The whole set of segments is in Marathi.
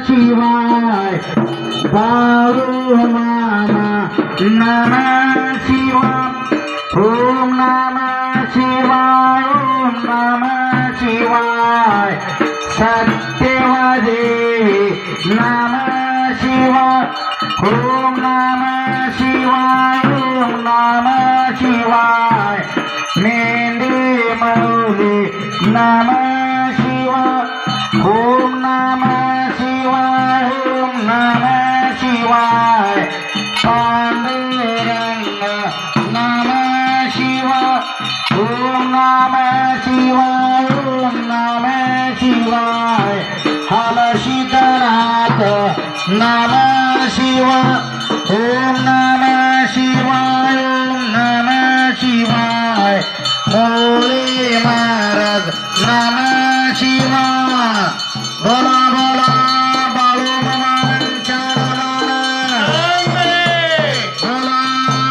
शिवाय बाळू मामा नमः शिवाय ओम नमः शिवाय ओम नमः शिवाय सत्यवदे नमः शिवाय ओम नमः शिवाय ओम नमः शिवाय मेंढे मौली नमः शिवाय ओम नमः शिवाय ओम नमः शिवाय पांडुरंग नमः शिवाय ओम नमः शिवाय ओम नमः शिवाय हलशीतनाथ नमः शिवाय ओम नमः शिवाय ओम नमः शिवाय मोरे महाराज नमः शिवाय बोला बोला बाळू मामांच्या नावानं बोला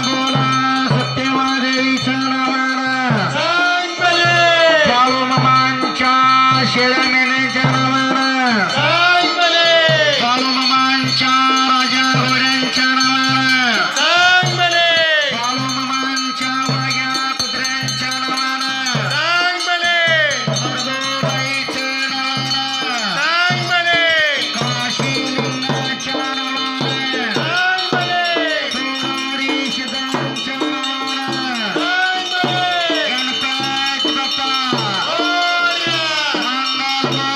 बोला सत्यवादेवीच्या नावानं बाळू मामांच्या शेळ्या मेंढ्यांच्या नावानं बाळू मामांच्या राजा घोड्यांच्या नावानं बाळू मामांच्या वाघ्या कुत्र्यांच्या नावानं मर्दोबाईच्या नावानं काशीलिंगाच्या नावानं सोनारी शिदांच्या नावानं गणपत बाप्पा मंगल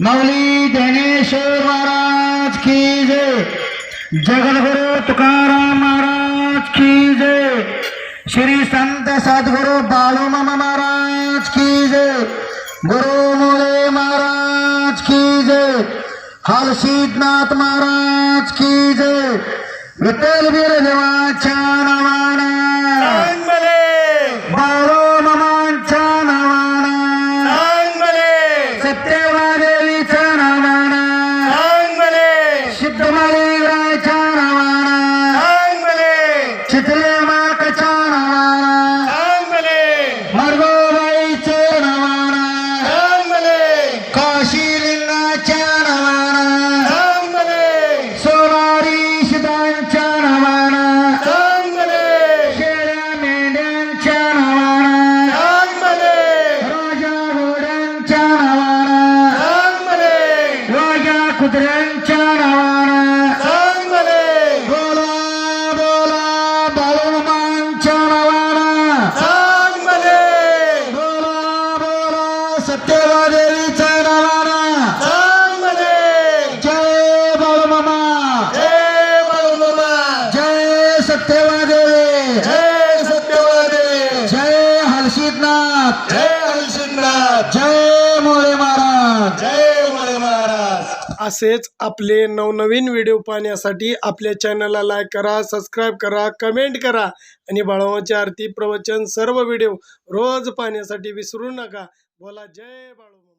माऊली ज्ञानेश्वर महाराज की जय. जगद्गुरु तुकाराम महाराज की जय. श्री संत सद्गुरु बाळूमामा महाराज की जय. गुरु मुळे महाराज की जय. हलसिद्धनाथ महाराज की जय. विठ्ठलवीर देवाच्या नावानं बाळूमामांच्या नावानं सत्यवादेवीच्या नावानं सिद्धमहादेवाच्या नावानं चितले मालकाच्या नावानं मरगोबाईच्या नावानं काशीलिंगाच्या नावानं सोनारी शिदांच्या नावानं शेळ्या मेंढ्यांच्या नावानं राजा घोड्यांच्या नावानं वाघ्या कुत्र्यांच्या नावानं बोला बोला बाळूमामांच्या नावानं बोला बोला सत्यवादेवीच्या नावानं जय बाळूमामा जय सत्यवादेवी जय हलसिद्धनाथ जय मोरे महाराज. असेच आपले नवनवीन व्हिडिओ पाहण्यासाठी आपल्या चॅनलला लाईक करा, सबस्क्राईब करा, कमेंट करा आणि बाळूमामाची आरती प्रवचन सर्व व्हिडिओ रोज पाहण्यासाठी विसरू नका. बोला जय बाळूमामा.